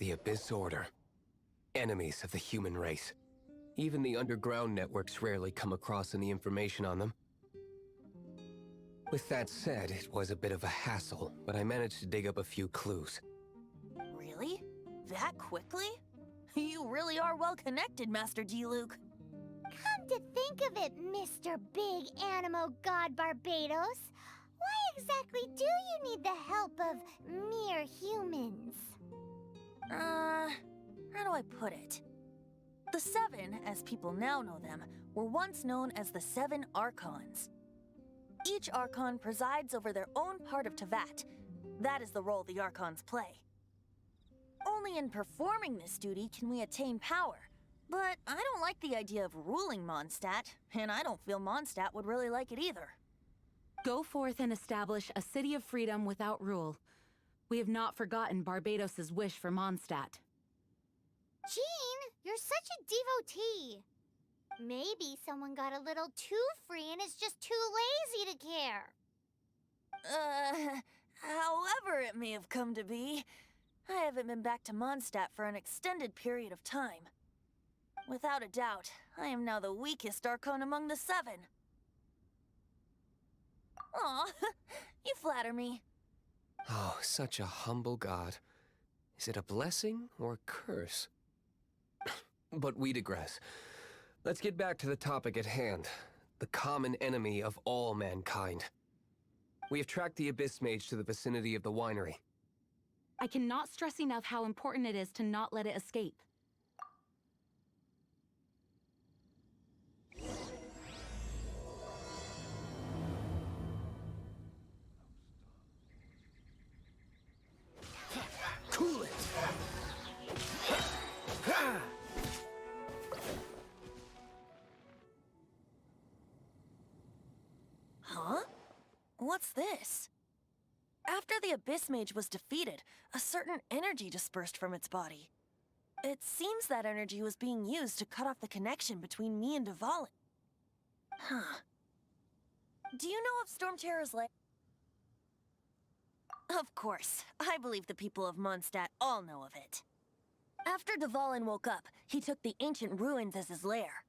The Abyss Order. Enemies of the human race. Even the underground networks rarely come across any information on them. With that said, it was a bit of a hassle, but I managed to dig up a few clues. Really? That quickly? You really are well connected, Master D-Luke. Come to think of it, Mr. Big Animo God Barbados, why exactly do you need the help of mere humans? How do I put it? The Seven, as people now know them, were once known as the Seven Archons. Each Archon presides over their own part of Teyvat. That is the role the Archons play. Only in performing this duty can we attain power. But I don't like the idea of ruling Mondstadt, and I don't feel Mondstadt would really like it either. Go forth and establish a city of freedom without rule. We have not forgotten Barbados's wish for Mondstadt. Jean, you're such a devotee. Maybe someone got a little too free and is just too lazy to care. However it may have come to be, I haven't been back to Mondstadt for an extended period of time. Without a doubt, I am now the weakest Archon among the Seven. Aw, you flatter me. Oh, such a humble god. Is it a blessing or a curse? But we digress. Let's get back to the topic at hand. The common enemy of all mankind. We have tracked the Abyss Mage to the vicinity of the winery. I cannot stress enough how important it is to not let it escape. Cool it! Huh? What's this? After the Abyss Mage was defeated, a certain energy dispersed from its body. It seems that energy was being used to cut off the connection between me and Dvalin. Huh. Do you know of Storm Terror's lair? Of course. I believe the people of Mondstadt all know of it. After Dvalin woke up, he took the ancient ruins as his lair.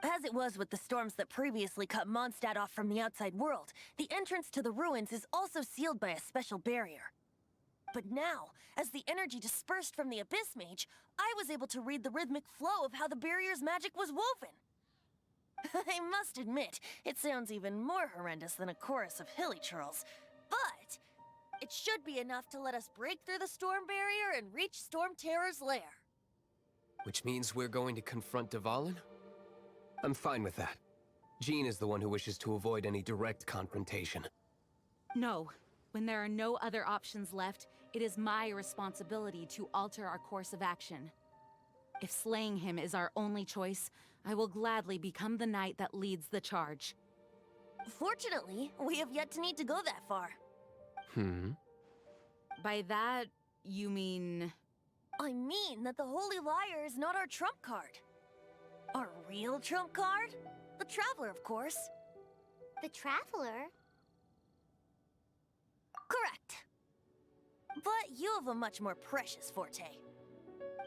As it was with the storms that previously cut Mondstadt off from the outside world, the entrance to the ruins is also sealed by a special barrier. But now, as the energy dispersed from the Abyss Mage, I was able to read the rhythmic flow of how the barrier's magic was woven. I must admit, it sounds even more horrendous than a chorus of hilly churls, but it should be enough to let us break through the storm barrier and reach Storm Terror's lair. Which means we're going to confront Dvalin? I'm fine with that. Jean is the one who wishes to avoid any direct confrontation. No. When there are no other options left, it is my responsibility to alter our course of action. If slaying him is our only choice, I will gladly become the knight that leads the charge. Fortunately, we have yet to need to go that far. By that, you mean... I mean that the Holy Liar is not our trump card. Our real trump card? The Traveler, of course. The Traveler? Correct. But you have a much more precious forte.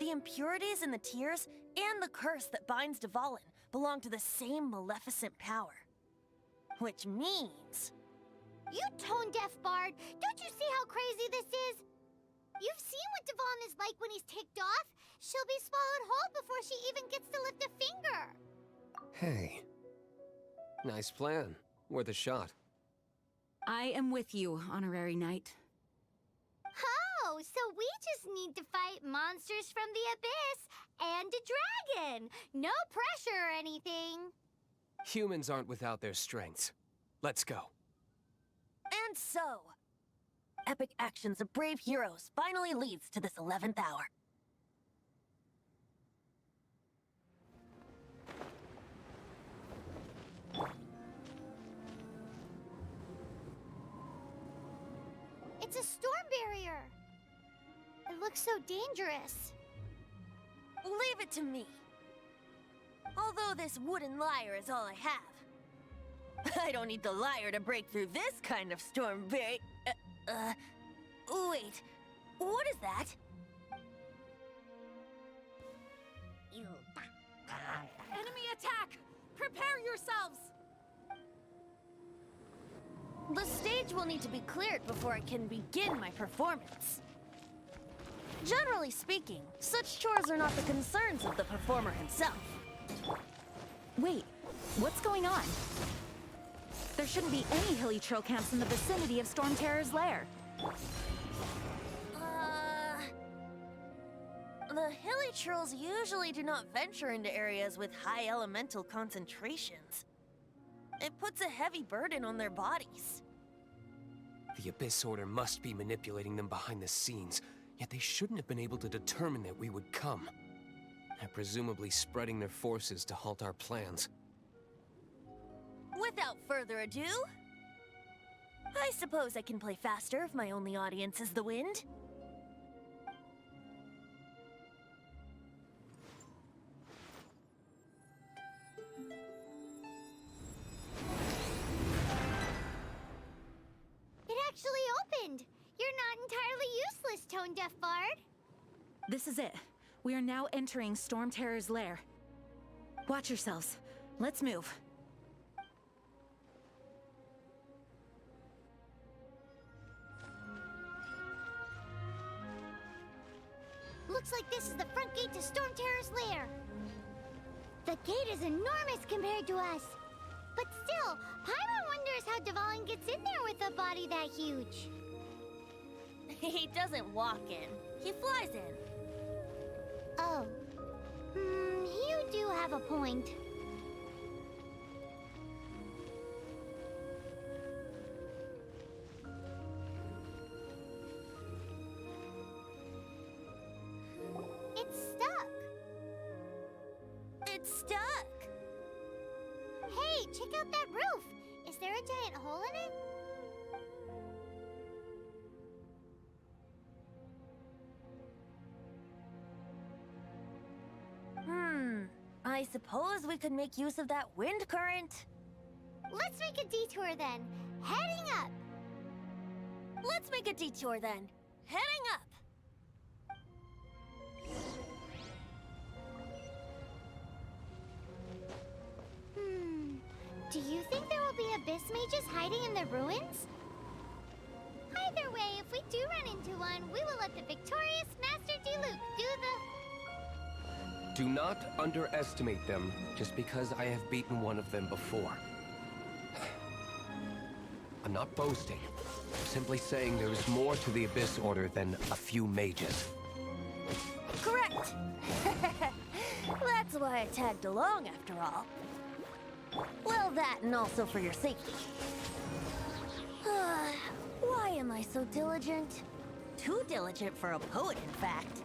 The impurities in the tears and the curse that binds Dvalin belong to the same maleficent power. Which means... You tone-deaf bard! Don't you see how crazy this is? You've seen what Dvalin is like when he's ticked off. She'll be swallowed whole before she even gets to lift a finger. Hey. Nice plan. Worth a shot. I am with you, Honorary Knight. Oh, so we just need to fight monsters from the Abyss and a dragon. No pressure or anything. Humans aren't without their strengths. Let's go. And so, epic actions of brave heroes finally leads to this 11th hour. It's a storm barrier. It looks so dangerous. Leave it to me. Although this wooden lyre is all I have. I don't need the lyre to break through this kind of storm barrier. Wait. What is that? Enemy attack! Prepare yourselves! The stage will need to be cleared before I can begin my performance. Generally speaking, such chores are not the concerns of the performer himself. Wait, what's going on? There shouldn't be any hilly trail camps in the vicinity of Storm Terror's lair. The hilly trolls usually do not venture into areas with high elemental concentrations. It puts a heavy burden on their bodies. The Abyss Order must be manipulating them behind the scenes, yet they shouldn't have been able to determine that we would come. And presumably spreading their forces to halt our plans. Without further ado, I suppose I can play faster if my only audience is the wind. It actually opened! You're not entirely useless, Tone Deaf Bard. This is it. We are now entering Storm Terror's lair. Watch yourselves. Let's move. Looks like this is the front gate to Storm Terror's lair. The gate is enormous compared to us. But still, Paimon wonders how Dvalin gets in there with a body that huge. He doesn't walk in, he flies in. Oh. You do have a point. It's stuck. It's stuck. Hey, check out that roof. Is there a giant hole in it? I suppose we could make use of that wind current. Let's make a detour then. Heading up. Let's make a detour then. Heading up. Do you think there will be abyss mages hiding in the ruins? Either way, if we do run into one, we will let the victorious Master Diluc do the... Do not underestimate them just because I have beaten one of them before. I'm not boasting. I'm simply saying there is more to the Abyss Order than a few mages. Correct. That's why I tagged along after all. Well, that and also for your safety. Why am I so diligent? Too diligent for a poet, in fact.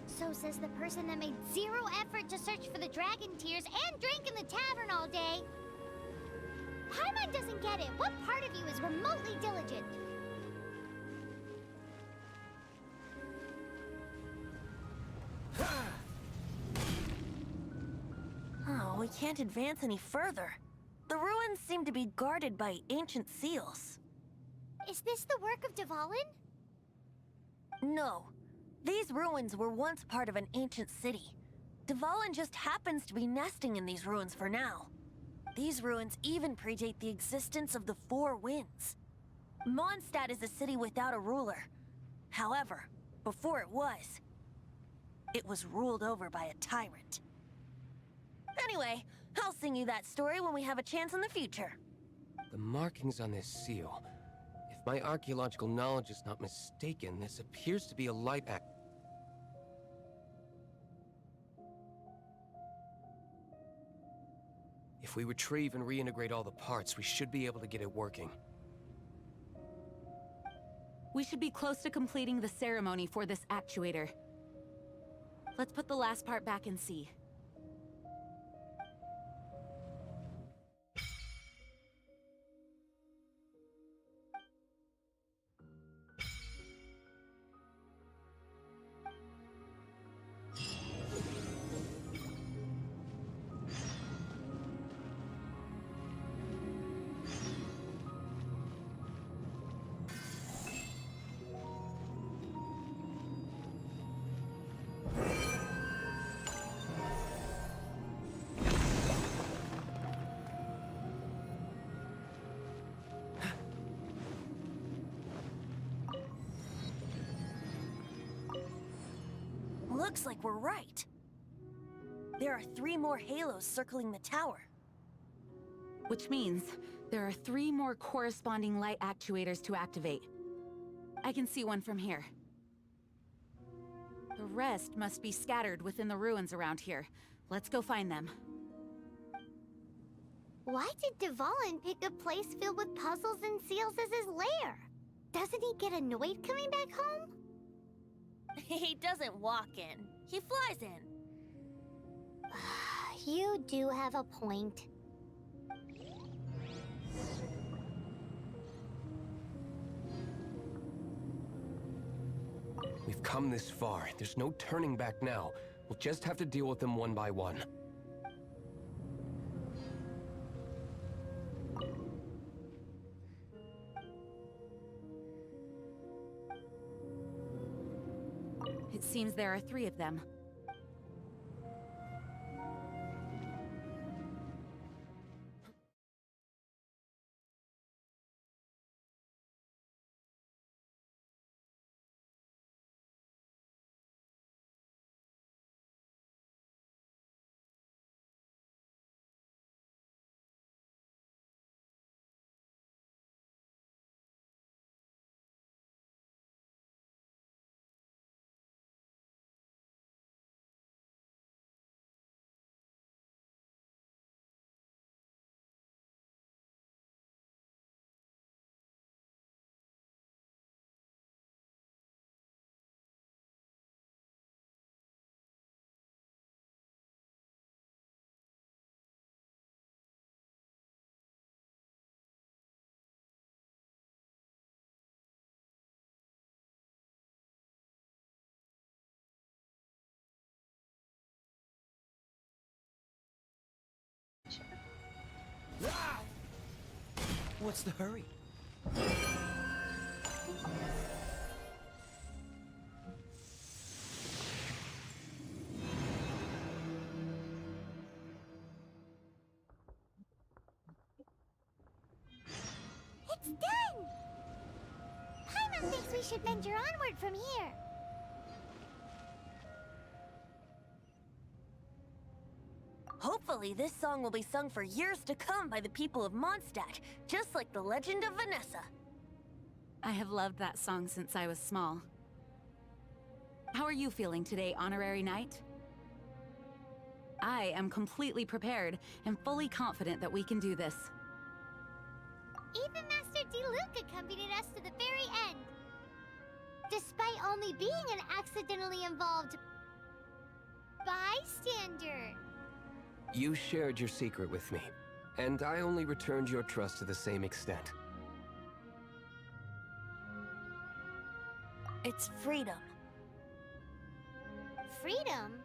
So says the person that made zero effort to search for the dragon tears and drank in the tavern all day. Paimon doesn't get it. What part of you is remotely diligent? Oh, we can't advance any further. The ruins seem to be guarded by ancient seals. Is this the work of Dvalin? No. These ruins were once part of an ancient city. Dvalin just happens to be nesting in these ruins for now. These ruins even predate the existence of the Four Winds. Mondstadt is a city without a ruler. However, before it was ruled over by a tyrant. Anyway, I'll sing you that story when we have a chance in the future. The markings on this seal. If my archaeological knowledge is not mistaken, this appears to be a light act. If we retrieve and reintegrate all the parts, we should be able to get it working. We should be close to completing the ceremony for this actuator. Let's put the last part back and see. Looks like we're right. There are 3 more halos circling the tower. Which means there are 3 more corresponding light actuators to activate. I can see one from here. The rest must be scattered within the ruins around here. Let's go find them. Why did Dvalin pick a place filled with puzzles and seals as his lair? Doesn't he get annoyed coming back home? He doesn't walk in. He flies in. You do have a point. We've come this far. There's no turning back now. We'll just have to deal with them one by one. It seems there are 3 of them. What's the hurry? It's done! Paimon thinks we should venture onward from here. Hopefully, this song will be sung for years to come by the people of Mondstadt, just like the legend of Vanessa. I have loved that song since I was small. How are you feeling today, Honorary Knight? I am completely prepared and fully confident that we can do this. Even Master Diluc accompanied us to the very end. Despite only being an accidentally involved bystander. You shared your secret with me, and I only returned your trust to the same extent. It's freedom. Freedom?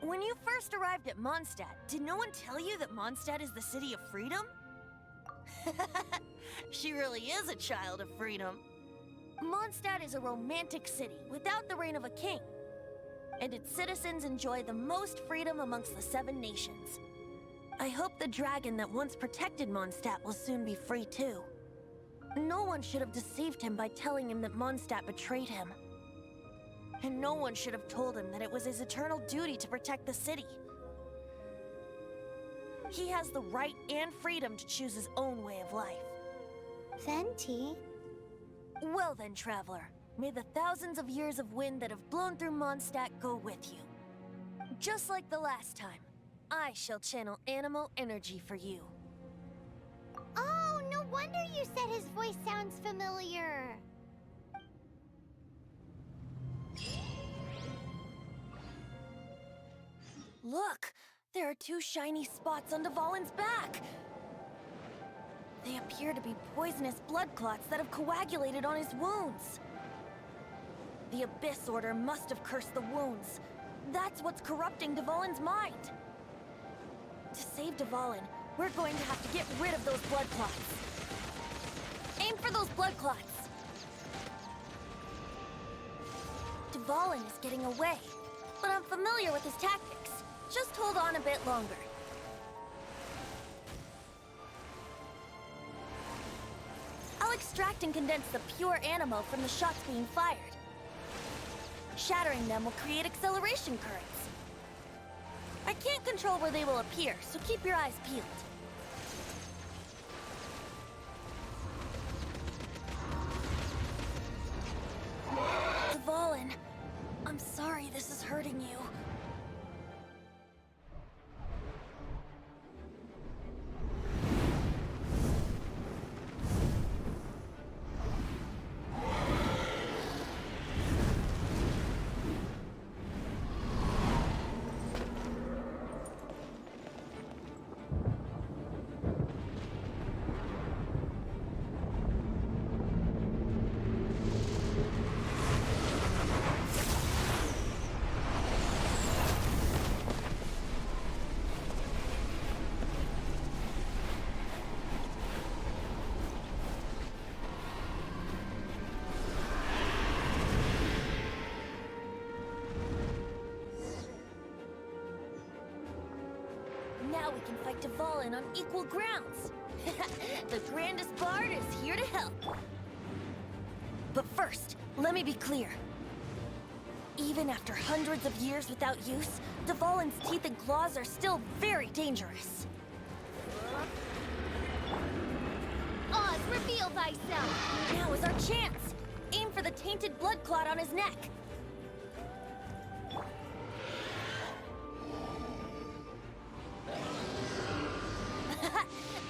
When you first arrived at Mondstadt, did no one tell you that Mondstadt is the city of freedom? She really is a child of freedom. Mondstadt is a romantic city without the reign of a king. And its citizens enjoy the most freedom amongst the 7 nations. I hope the dragon that once protected Mondstadt will soon be free too. No one should have deceived him by telling him that Mondstadt betrayed him. And no one should have told him that it was his eternal duty to protect the city. He has the right and freedom to choose his own way of life. Venti? Well then, traveler. May the thousands of years of wind that have blown through Mondstadt go with you. Just like the last time, I shall channel animal energy for you. Oh, no wonder you said his voice sounds familiar. Look! There are 2 shiny spots on Dvalin's back! They appear to be poisonous blood clots that have coagulated on his wounds. The Abyss Order must have cursed the wounds. That's what's corrupting Dvalin's mind. To save Dvalin, we're going to have to get rid of those blood clots. Aim for those blood clots! Dvalin is getting away, but I'm familiar with his tactics. Just hold on a bit longer. I'll extract and condense the pure animo from the shots being fired. Shattering them will create acceleration currents. I can't control where they will appear, so keep your eyes peeled. Dvalin, I'm sorry this is hurting you. Now we can fight Dvalin on equal grounds. The grandest bard is here to help. But first, let me be clear. Even after hundreds of years without use, Dvalin's teeth and claws are still very dangerous. Oz, reveal thyself! Now is our chance. Aim for the tainted blood clot on his neck.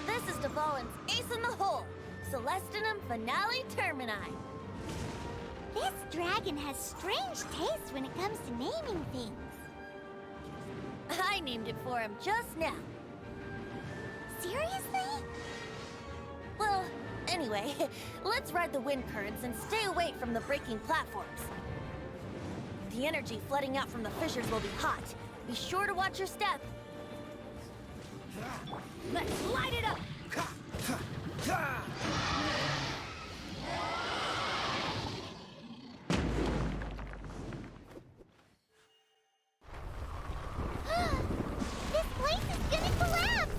This is Dvalin's ace in the hole. Celestinum Finale Termini. This dragon has strange taste when it comes to naming things. I named it for him just now. Seriously? Well, anyway, let's ride the wind currents and stay away from the breaking platforms. The energy flooding out from the fissures will be hot. Be sure to watch your step. Let's light it up! This place is gonna collapse!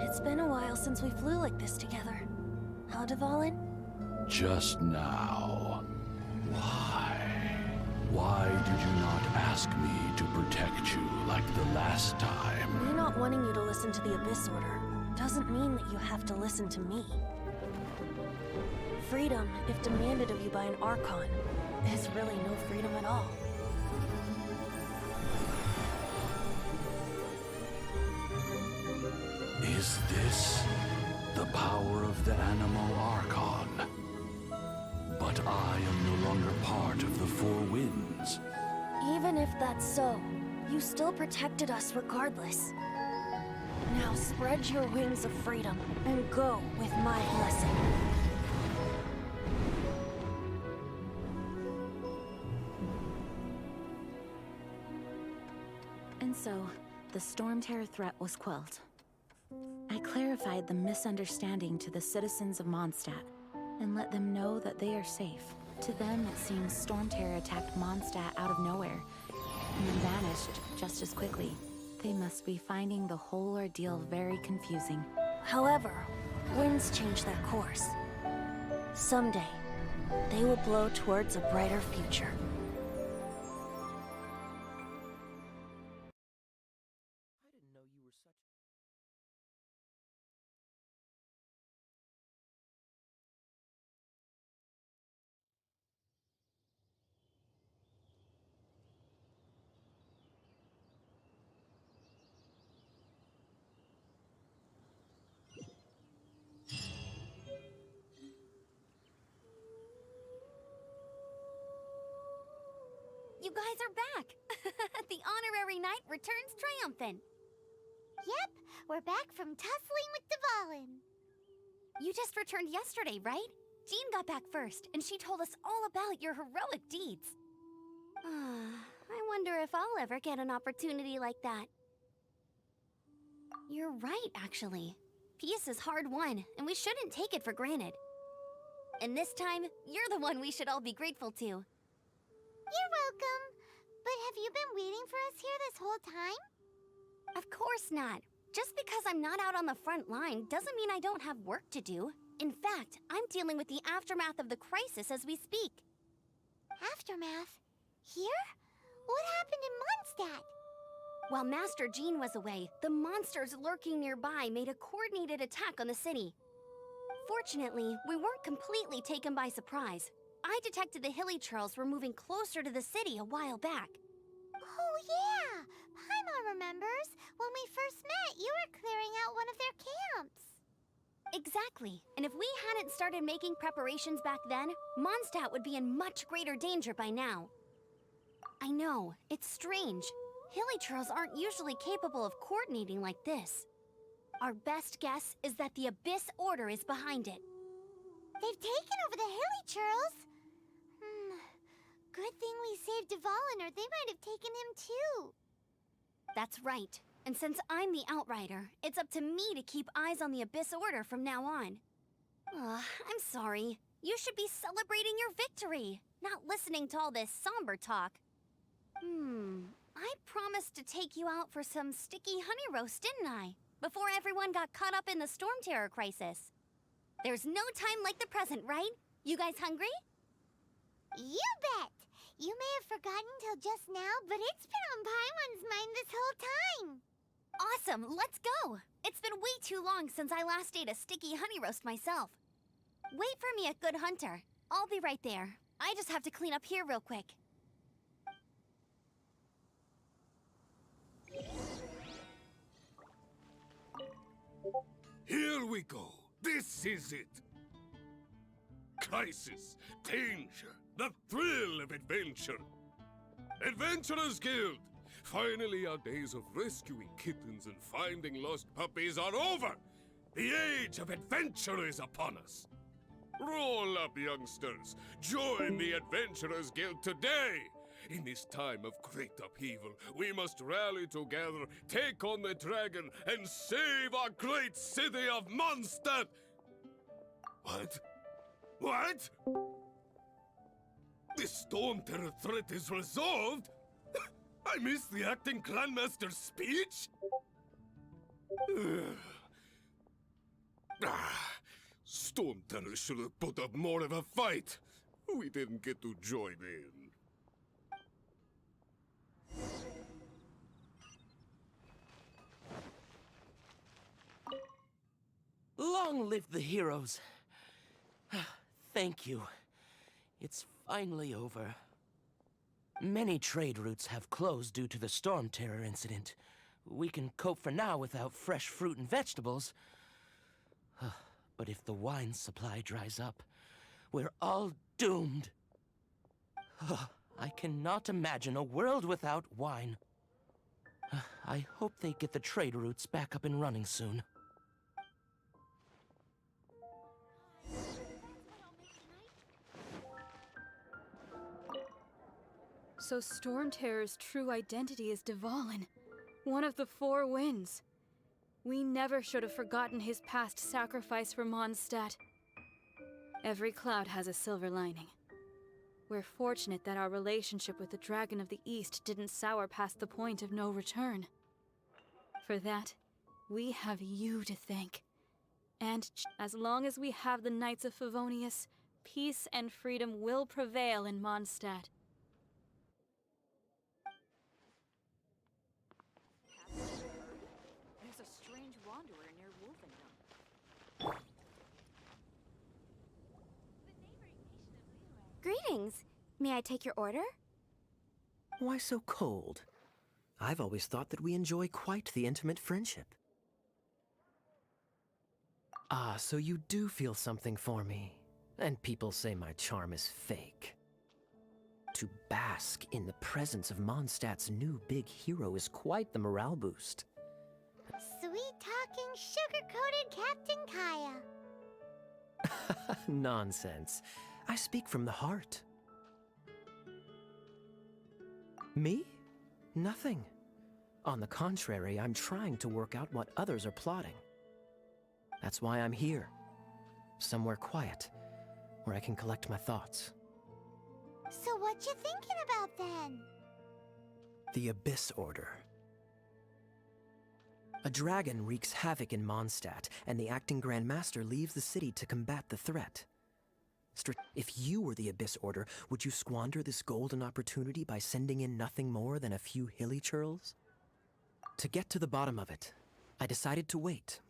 It's been a while since we flew like this together. Huh, Dvalin? Just now. Why? Why did you not ask me to protect you like the last time? Me not wanting you to listen to the Abyss Order doesn't mean that you have to listen to me. Freedom, if demanded of you by an Archon, is really no freedom at all. Is this the power of the Animo Archon? But I am no longer part of the Four Winds. Even if that's so, you still protected us regardless. Now spread your wings of freedom and go with my blessing. And so, the Storm Terror threat was quelled. I clarified the misunderstanding to the citizens of Mondstadt, and let them know that they are safe. To them, it seems Storm Terror attacked Mondstadt out of nowhere, and then vanished just as quickly. They must be finding the whole ordeal very confusing. However, winds change their course. Someday, they will blow towards a brighter future. I didn't know you were such... You guys are back! The honorary knight returns triumphant. Yep, we're back from tussling with Dvalin. You just returned yesterday, right? Jean got back first, and she told us all about your heroic deeds. I wonder if I'll ever get an opportunity like that. You're right, actually. Peace is hard won, and we shouldn't take it for granted. And this time, you're the one we should all be grateful to. You're welcome. But have you been waiting for us here this whole time? Of course not. Just because I'm not out on the front line doesn't mean I don't have work to do. In fact, I'm dealing with the aftermath of the crisis as we speak. Aftermath? Here? What happened in Mondstadt? While Master Jean was away, the monsters lurking nearby made a coordinated attack on the city. Fortunately, we weren't completely taken by surprise. I detected the Hilly Churls were moving closer to the city a while back. Oh yeah! Paimon remembers. When we first met, you were clearing out one of their camps. Exactly. And if we hadn't started making preparations back then, Mondstadt would be in much greater danger by now. I know, it's strange. Hilly Churls aren't usually capable of coordinating like this. Our best guess is that the Abyss Order is behind it. They've taken over the Hilly Churls? Good thing we saved Dvalin, or they might have taken him too. That's right. And since I'm the Outrider, it's up to me to keep eyes on the Abyss Order from now on. I'm sorry. You should be celebrating your victory, not listening to all this somber talk. I promised to take you out for some sticky honey roast, didn't I? Before everyone got caught up in the Storm Terror crisis. There's no time like the present, right? You guys hungry? You bet! You may have forgotten till just now, but it's been on Paimon's mind this whole time. Awesome, let's go! It's been way too long since I last ate a sticky honey roast myself. Wait for me at Good Hunter. I'll be right there. I just have to clean up here real quick. Here we go. This is it. Crisis, danger, the thrill of adventure. Adventurers Guild! Finally, our days of rescuing kittens and finding lost puppies are over! The age of adventure is upon us! Roll up, youngsters! Join the Adventurers Guild today! In this time of great upheaval, we must rally together, take on the dragon, and save our great city of Mondstadt! What? What? The Storm Terror threat is resolved? I missed the acting clanmaster's speech? Storm Terror should have put up more of a fight. We didn't get to join in. Long live the heroes. Thank you. It's finally over. Many trade routes have closed due to the Storm Terror incident. We can cope for now without fresh fruit and vegetables. But if the wine supply dries up, we're all doomed. I cannot imagine a world without wine. I hope they get the trade routes back up and running soon. So Storm Terror's true identity is Dvalin, one of the Four Winds. We never should have forgotten his past sacrifice for Mondstadt. Every cloud has a silver lining. We're fortunate that our relationship with the Dragon of the East didn't sour past the point of no return. For that, we have you to thank. And as long as we have the Knights of Favonius, peace and freedom will prevail in Mondstadt. There's a strange wanderer near Wolfendom. Greetings. May I take your order? Why so cold? I've always thought that we enjoy quite the intimate friendship. Ah, so you do feel something for me. And people say my charm is fake. To bask in the presence of Mondstadt's new big hero is quite the morale boost. Sweet-talking, sugar-coated Captain Kaya. Nonsense. I speak from the heart. Me? Nothing. On the contrary, I'm trying to work out what others are plotting. That's why I'm here. Somewhere quiet, where I can collect my thoughts. So what you thinking about then? The Abyss Order. A dragon wreaks havoc in Mondstadt, and the acting Grand Master leaves the city to combat the threat. If you were the Abyss Order, would you squander this golden opportunity by sending in nothing more than a few hilly churls? To get to the bottom of it, I decided to wait.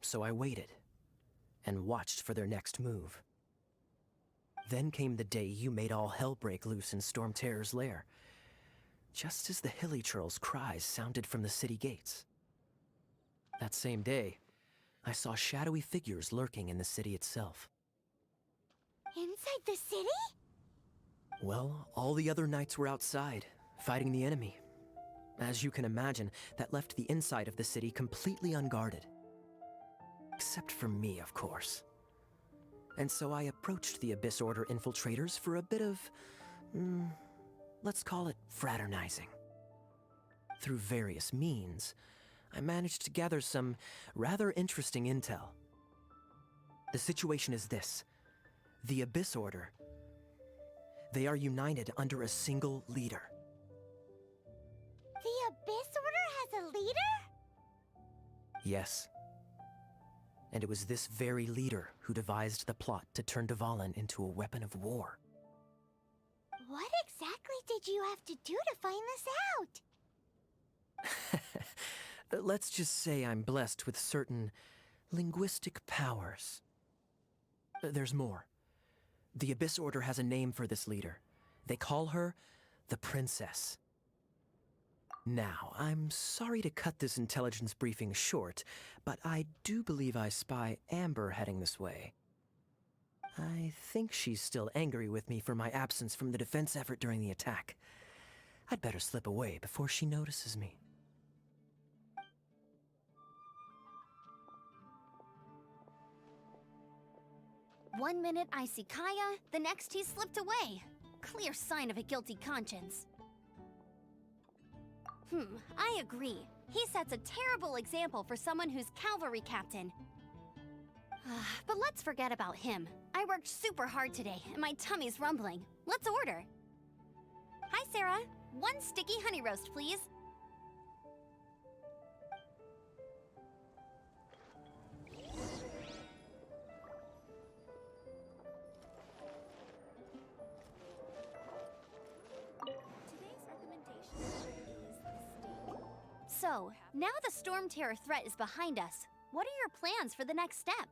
So I waited, and watched for their next move. Then came the day you made all hell break loose in Storm Terror's lair, just as the hilly churls' cries sounded from the city gates. That same day, I saw shadowy figures lurking in the city itself. Inside the city? Well, all the other knights were outside, fighting the enemy. As you can imagine, that left the inside of the city completely unguarded. Except for me, of course. And so I approached the Abyss Order infiltrators for a bit of, let's call it fraternizing. Through various means, I managed to gather some rather interesting intel. The situation is this. The Abyss Order, they are united under a single leader. The Abyss Order has a leader? Yes. And it was this very leader who devised the plot to turn Dvalin into a weapon of war. What exactly did you have to do to find this out? Let's just say I'm blessed with certain linguistic powers. There's more. The Abyss Order has a name for this leader. They call her the Princess. Now, I'm sorry to cut this intelligence briefing short, but I do believe I spy Amber heading this way. I think she's still angry with me for my absence from the defense effort during the attack. I'd better slip away before she notices me. One minute I see Kaya, the next he's slipped away. Clear sign of a guilty conscience. I agree. He sets a terrible example for someone who's cavalry captain. But let's forget about him. I worked super hard today, and my tummy's rumbling. Let's order. Hi, Sarah. 1 sticky honey roast, please. So, now the Storm Terror threat is behind us. What are your plans for the next step?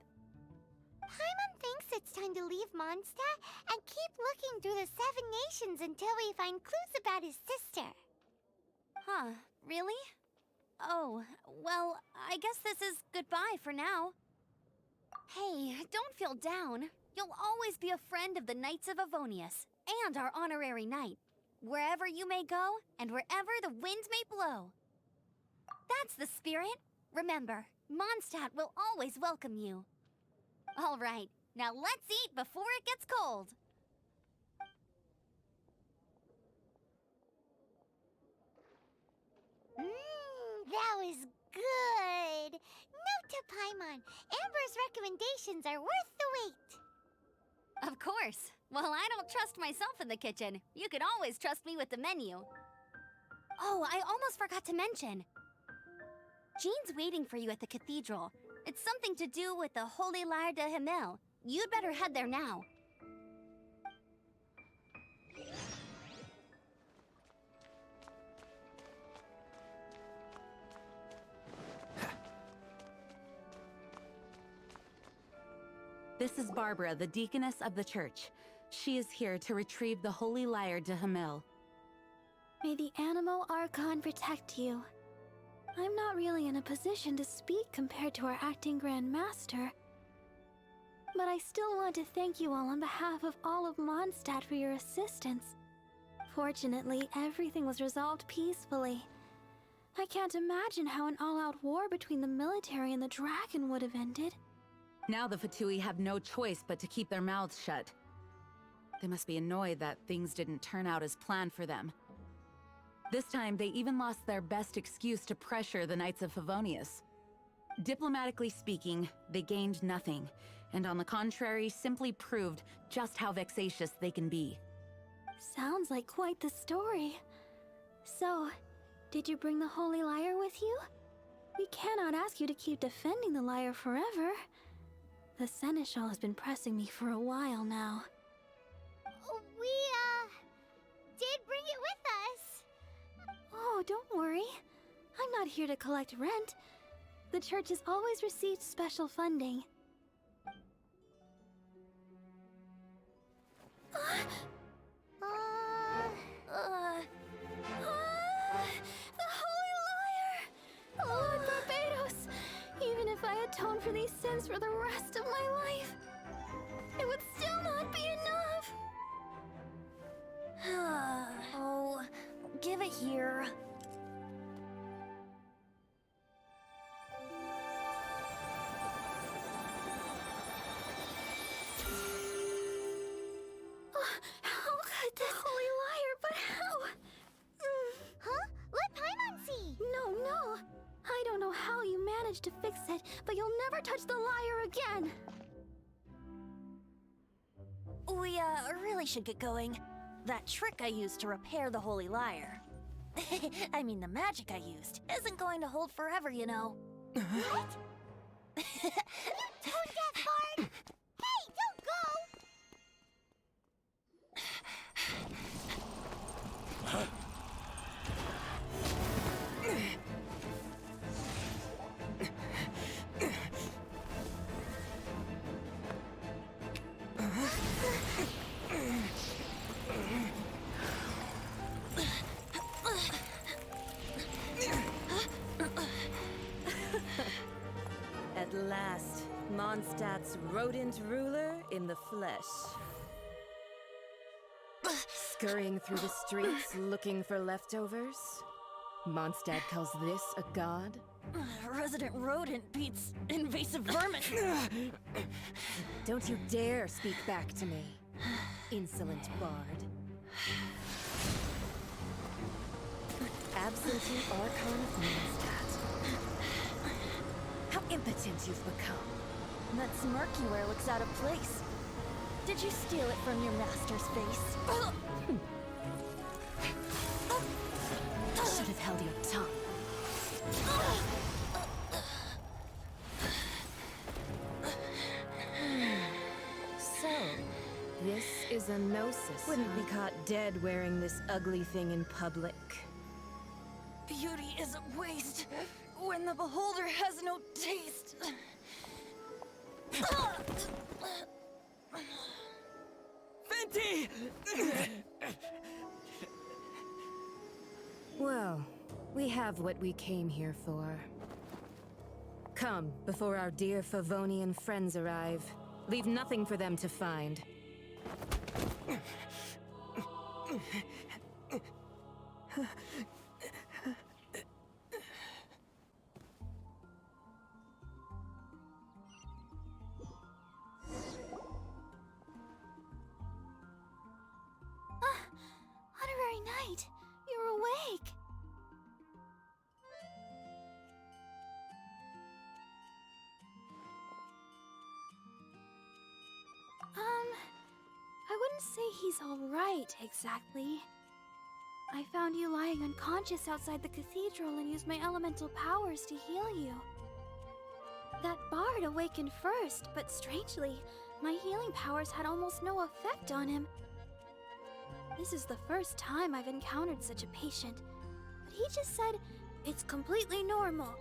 Paimon thinks it's time to leave Mondstadt and keep looking through the 7 nations until we find clues about his sister. Huh, really? Oh, well, I guess this is goodbye for now. Hey, don't feel down. You'll always be a friend of the Knights of Avonius, and our honorary knight. Wherever you may go, and wherever the wind may blow. That's the spirit. Remember, Mondstadt will always welcome you. All right, now let's eat before it gets cold. That was good. Note to Paimon, Amber's recommendations are worth the wait. Of course. Well, I don't trust myself in the kitchen. You can always trust me with the menu. Oh, I almost forgot to mention. Jean's waiting for you at the cathedral. It's something to do with the Holy Lyre de Himmel. You'd better head there now. This is Barbara, the deaconess of the church. She is here to retrieve the Holy Lyre de Himmel. May the Animo Archon protect you. I'm not really in a position to speak compared to our acting Grand Master. But I still want to thank you all on behalf of all of Mondstadt for your assistance. Fortunately, everything was resolved peacefully. I can't imagine how an all-out war between the military and the dragon would have ended. Now the Fatui have no choice but to keep their mouths shut. They must be annoyed that things didn't turn out as planned for them. This time, they even lost their best excuse to pressure the Knights of Favonius. Diplomatically speaking, they gained nothing, and on the contrary, simply proved just how vexatious they can be. Sounds like quite the story. So, did you bring the Holy Lyre with you? We cannot ask you to keep defending the lyre forever. The Seneschal has been pressing me for a while now. We, did bring it with us. Oh, don't worry. I'm not here to collect rent. The church has always received special funding. The Holy Lyre! Lord Barbados! Even if I atone for these sins for the rest of my life, it would still not be enough! Oh, give it here. How could this Holy Lyre, but how? Huh? Let Paimon see! No. I don't know how you managed to fix it, but you'll never touch the lyre again! We, really should get going. That trick I used to repair the Holy Lyre. I mean, the magic I used isn't going to hold forever, you know. What? You tone-deaf bard! Hey, don't go! At last, Mondstadt's rodent ruler in the flesh. Scurrying through the streets looking for leftovers? Mondstadt calls this a god? Resident rodent beats invasive vermin. Don't you dare speak back to me, insolent bard. Absentee Archon of Mondstadt. How impotent you've become. That smirk you wear looks out of place. Did you steal it from your master's face? Should have held your tongue. So, this is a gnosis. Wouldn't be caught dead wearing this ugly thing in public. Beauty is a waste when the beholder has no taste. Venti! Well, we have what we came here for. Come, before our dear Favonian friends arrive. Leave nothing for them to find. Honorary Knight, you're awake! I wouldn't say he's alright, exactly. I found you lying unconscious outside the cathedral and used my elemental powers to heal you. That bard awakened first, but strangely, my healing powers had almost no effect on him. This is the first time I've encountered such a patient, but he just said it's completely normal,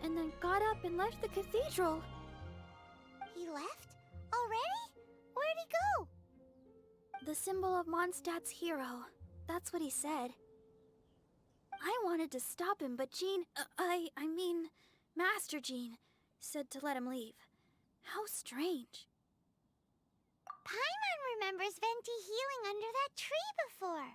and then got up and left the cathedral. He left? Already? Where'd he go? The symbol of Mondstadt's hero. That's what he said. I wanted to stop him, but Jean, I mean, Master Jean, said to let him leave. How strange. Paimon remembers Venti healing under that tree before.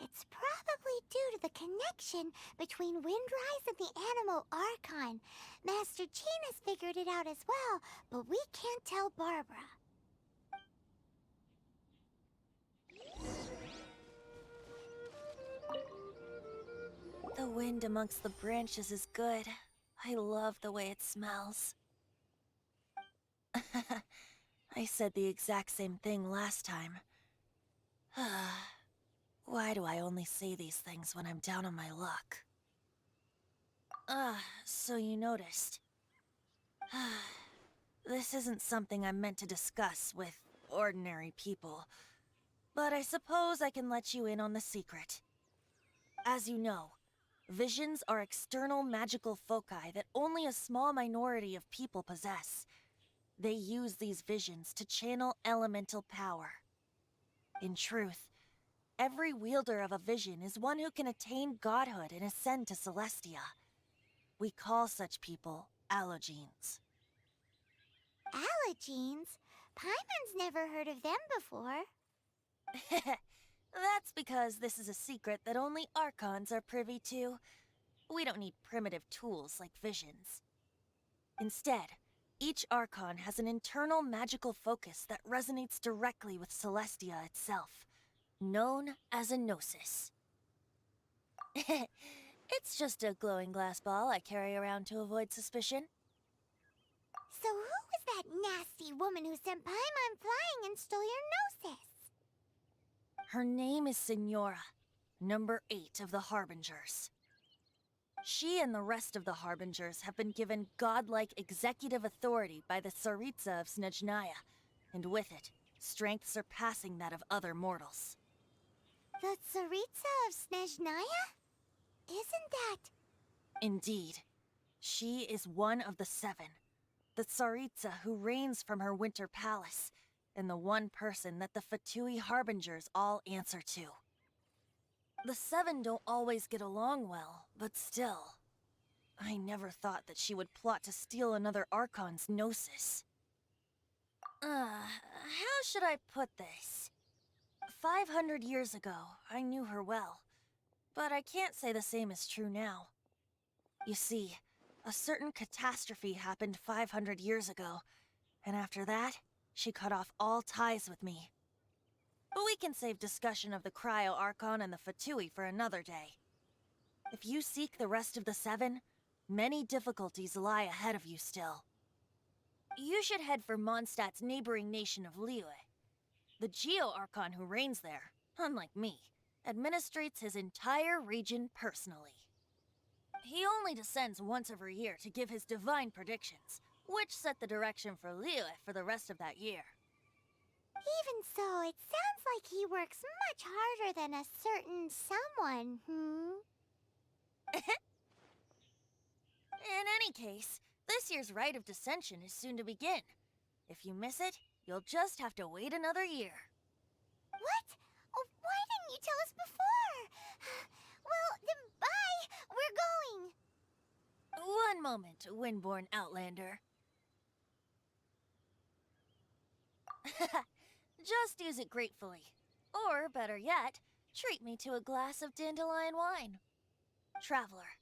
It's probably due to the connection between Windrise and the Animal Archon. Master Jean has figured it out as well, but we can't tell Barbara. wind amongst the branches is good. I love the way it smells. I said the exact same thing last time. Why do I only say these things when I'm down on my luck? So you noticed. This isn't something I'm meant to discuss with ordinary people, but I suppose I can let you in on the secret. As you know, visions are external magical foci that only a small minority of people possess. They use these visions to channel elemental power. In truth, every wielder of a vision is one who can attain godhood and ascend to Celestia. We call such people allogenes. Allogenes? Paimon's never heard of them before. That's because this is a secret that only Archons are privy to. We don't need primitive tools like visions. Instead, each Archon has an internal magical focus that resonates directly with Celestia itself, known as a gnosis. It's just a glowing glass ball I carry around to avoid suspicion. So who was that nasty woman who sent Paimon flying and stole your gnosis? Her name is Signora, number 8 of the Harbingers. She and the rest of the Harbingers have been given godlike executive authority by the Tsaritsa of Snezhnaya, and with it, strength surpassing that of other mortals. The Tsaritsa of Snezhnaya? Isn't that... Indeed. She is one of the 7, the Tsaritsa who reigns from her winter palace, and the one person that the Fatui Harbingers all answer to. The 7 don't always get along well, but still. I never thought that she would plot to steal another Archon's gnosis. How should I put this? 500 years ago, I knew her well, but I can't say the same is true now. You see, a certain catastrophe happened 500 years ago, and after that, she cut off all ties with me. But we can save discussion of the Cryo Archon and the Fatui for another day. If you seek the rest of the 7, many difficulties lie ahead of you still. You should head for Mondstadt's neighboring nation of Liyue. The Geo Archon who reigns there, unlike me, administrates his entire region personally. He only descends once every year to give his divine predictions, which set the direction for Liyue for the rest of that year. Even so, it sounds like he works much harder than a certain someone, In any case, this year's Rite of Descension is soon to begin. If you miss it, you'll just have to wait another year. What? Oh, why didn't you tell us before? Well, then bye! We're going! One moment, Windborn Outlander. Just use it gratefully. Or, better yet, treat me to a glass of dandelion wine. Traveler,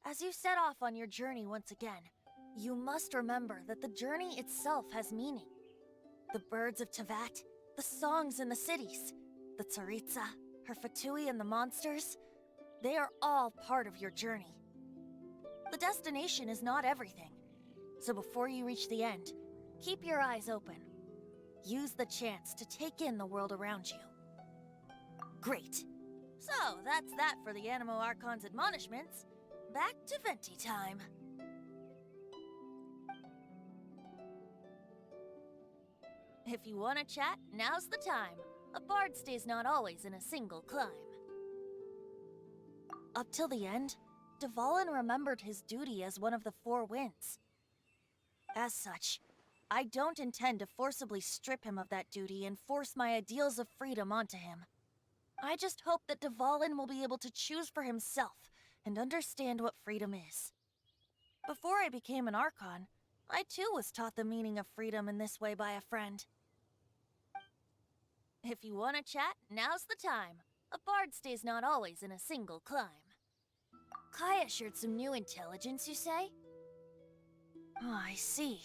as you set off on your journey once again, you must remember that the journey itself has meaning. The birds of Tevat, the songs in the cities, the Tsaritsa, her Fatui and the monsters, they are all part of your journey. The destination is not everything, so before you reach the end, keep your eyes open. Use the chance to take in the world around you. Great. So, that's that for the Animo Archon's admonishments. Back to Venti time. If you want to chat, now's the time. A bard stays not always in a single climb. Up till the end, Dvalin remembered his duty as one of the 4 winds. As such, I don't intend to forcibly strip him of that duty and force my ideals of freedom onto him. I just hope that Dvalin will be able to choose for himself and understand what freedom is. Before I became an Archon, I too was taught the meaning of freedom in this way by a friend. If you want to chat, now's the time. A bard stays not always in a single climb. Kaya shared some new intelligence, you say? Oh, I see.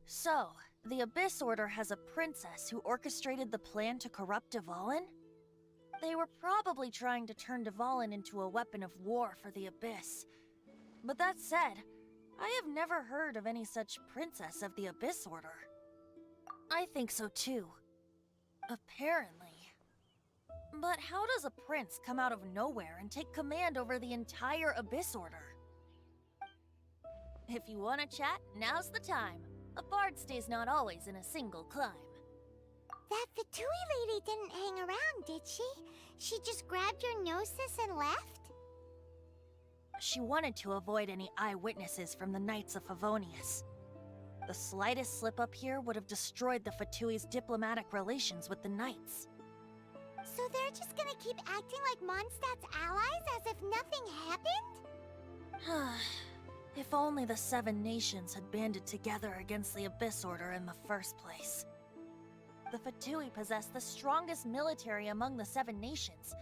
So, the Abyss Order has a princess who orchestrated the plan to corrupt Dvalin? They were probably trying to turn Dvalin into a weapon of war for the Abyss. But that said, I have never heard of any such princess of the Abyss Order. I think so too. Apparently. But how does a prince come out of nowhere and take command over the entire Abyss Order? If you want to chat, now's the time. A bard stays not always in a single climb. That Fatui lady didn't hang around, did she? She just grabbed your gnosis and left? She wanted to avoid any eyewitnesses from the Knights of Favonius. The slightest slip-up here would have destroyed the Fatui's diplomatic relations with the Knights. So they're just gonna keep acting like Mondstadt's allies as if nothing happened? If only the Seven Nations had banded together against the Abyss Order in the first place. The Fatui possess the strongest military among the Seven Nations,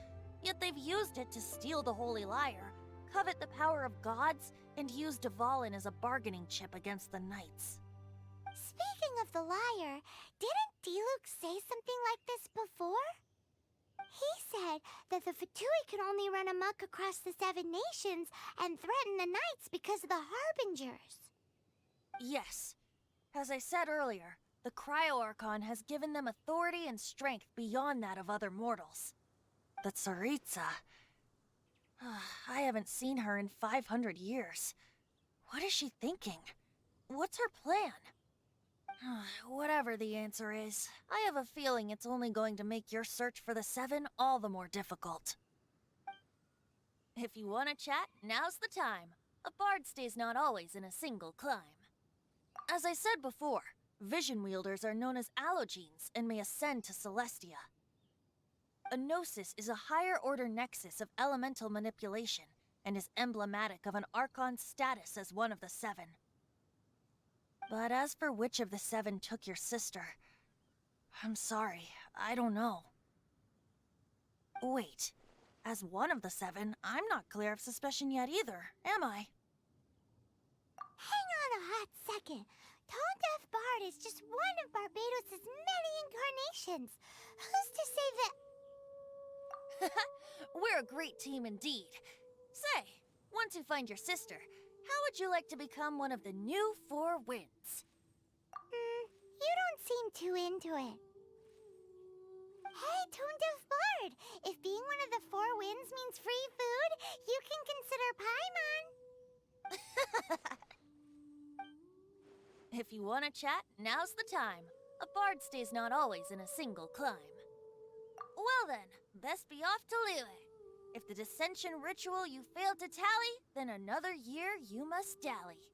yet they've used it to steal the Holy Lyre, covet the power of gods, and use Dvalin as a bargaining chip against the Knights. Speaking of the lyre, didn't Diluc say something like this before? He said that the Fatui could only run amok across the Seven Nations and threaten the Knights because of the Harbingers. Yes. As I said earlier, the Cryo-Archon has given them authority and strength beyond that of other mortals. The Tsaritsa... I haven't seen her in 500 years. What is she thinking? What's her plan? Whatever the answer is, I have a feeling it's only going to make your search for the Seven all the more difficult. If you want to chat, now's the time. A bard stays not always in a single climb. As I said before, vision wielders are known as allogenes and may ascend to Celestia. A gnosis is a higher-order nexus of elemental manipulation and is emblematic of an Archon's status as one of the Seven. But as for which of the Seven took your sister, I'm sorry, I don't know. Wait, as one of the Seven, I'm not clear of suspicion yet either, am I? Hang on a hot second. Tone Deaf Bard is just one of Barbados' many incarnations. Who's to say that... We're a great team indeed. Say, once you find your sister, how would you like to become one of the new Four Winds? You don't seem too into it. Hey, Tone Deaf Bard! If being one of the Four Winds means free food, you can consider Paimon. If you want to chat, now's the time. A bard stays not always in a single climb. Well then, best be off to Liyue. If the dissension ritual you failed to tally, then another year you must dally.